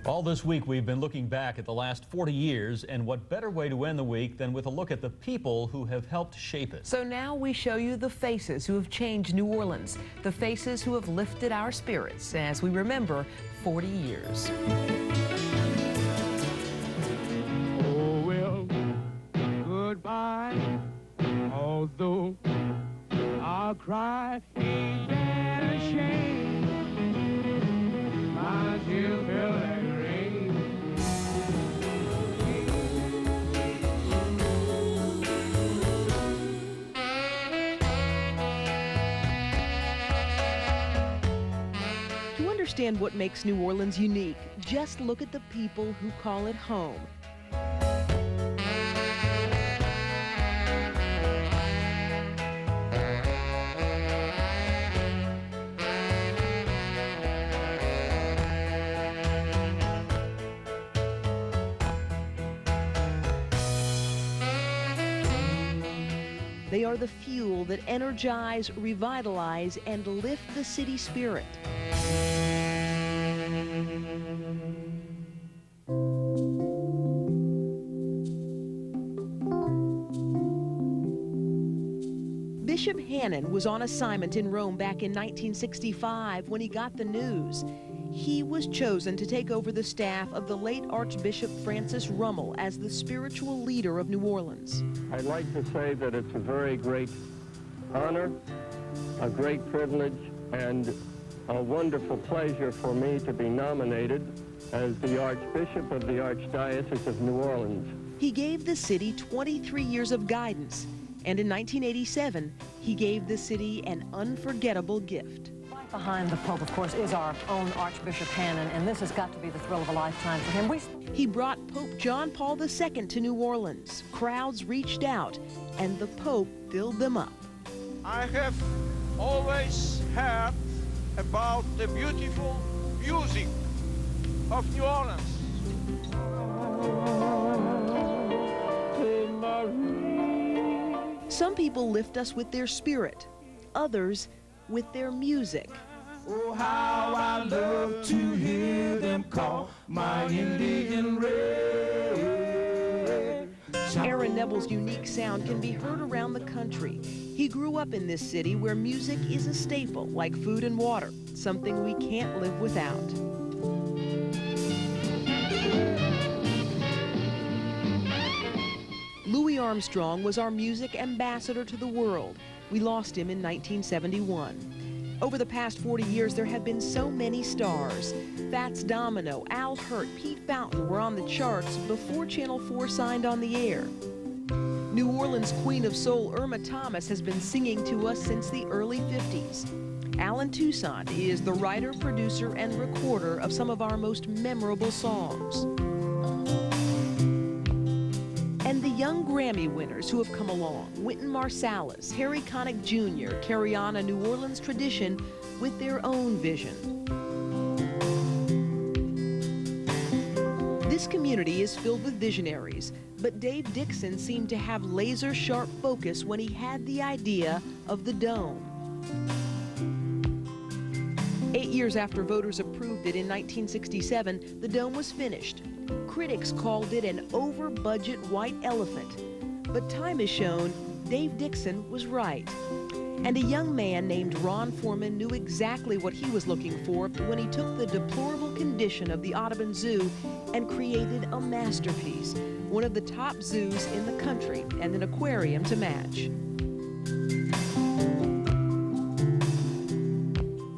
All this week, we've been looking back at the last 40 years, and what better way to end the week than with a look at the people who have helped shape it. So now we show you the faces who have changed New Orleans, the faces who have lifted our spirits as we remember 40 years. Oh, well, goodbye, although I'll cry, ain't that a shame? I still feel like To understand what makes New Orleans unique, just look at the people who call it home. They are the fuel that energize, revitalize, and lift the city spirit. Bishop Hannon was on assignment in Rome back in 1965 when he got the news. He was chosen to take over the staff of the late Archbishop Francis Rummel as the spiritual leader of New Orleans. I'd like to say that it's a very great honor, a great privilege, and a wonderful pleasure for me to be nominated as the Archbishop of the Archdiocese of New Orleans. He gave the city 23 years of guidance, and in 1987, he gave the city an unforgettable gift. Right behind the Pope, of course, is our own Archbishop Hannon, and this has got to be the thrill of a lifetime for him. He brought Pope John Paul II to New Orleans. Crowds reached out, and the Pope filled them up. I have always heard about the beautiful music of New Orleans. Some people lift us with their spirit, others with their music. oh, how I love to hear them call my Indian red. Aaron Neville's unique sound can be heard around the country. He grew up in this city where music is a staple, like food and water, something we can't live without. Louie Armstrong was our music ambassador to the world. We lost him in 1971. Over the past 40 years, there have been so many stars. Fats Domino, Al Hirt, Pete Fountain were on the charts before Channel 4 signed on the air. New Orleans Queen of Soul Irma Thomas has been singing to us since the early 50s. Alan Toussaint is the writer, producer, and recorder of some of our most memorable songs. And the young Grammy winners who have come along, Wynton Marsalis, Harry Connick Jr., carry on a New Orleans tradition with their own vision. This community is filled with visionaries, but Dave Dixon seemed to have laser-sharp focus when he had the idea of the Dome. 8 years after voters approved it in 1967, the Dome was finished. Critics called it an over-budget white elephant. But time has shown Dave Dixon was right. And a young man named Ron Foreman knew exactly what he was looking for when he took the deplorable condition of the Audubon Zoo and created a masterpiece, one of the top zoos in the country and an aquarium to match.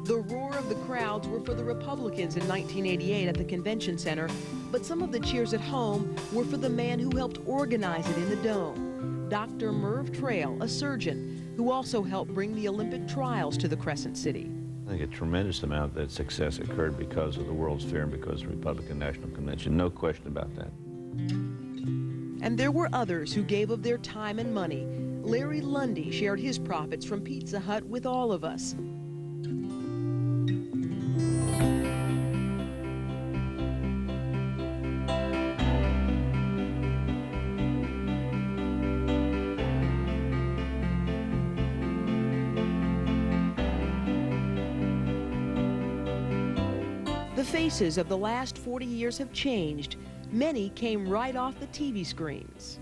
The roar of the crowds were for the Republicans in 1988 at the Convention Center, but some of the cheers at home were for the man who helped organize it in the Dome, Dr. Merv Trail, a surgeon who also helped bring the Olympic trials to the Crescent City. I think a tremendous amount of that success occurred because of the World's Fair and because of the Republican National Convention. No question about that. And there were others who gave of their time and money. Larry Lundy shared his profits from Pizza Hut with all of us. The faces of the last 40 years have changed. Many came right off the TV screens.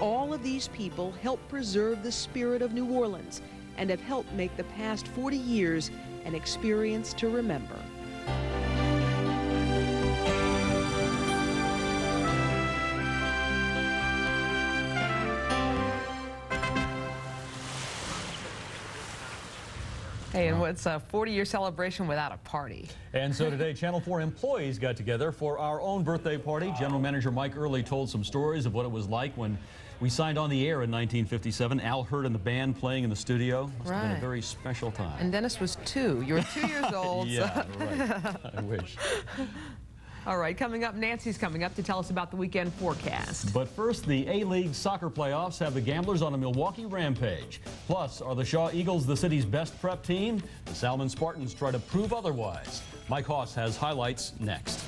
All of these people help preserve the spirit of New Orleans and have helped make the past 40 years an experience to remember. Hey, and what's a 40-year celebration without a party? And so today, Channel 4 employees got together for our own birthday party. General Manager Mike Early told some stories of what it was like when we signed on the air in 1957. Al Hurd and the band playing in the studio. Must have been a very special time. And Dennis was 2. You were 2 years old. Yeah, right. I wish. All right, coming up, Nancy's coming up to tell us about the weekend forecast. But first, the A-League soccer playoffs have the Gamblers on a Milwaukee rampage. Plus, are the Shaw Eagles the city's best prep team? The Salmon Spartans try to prove otherwise. Mike Hoss has highlights next.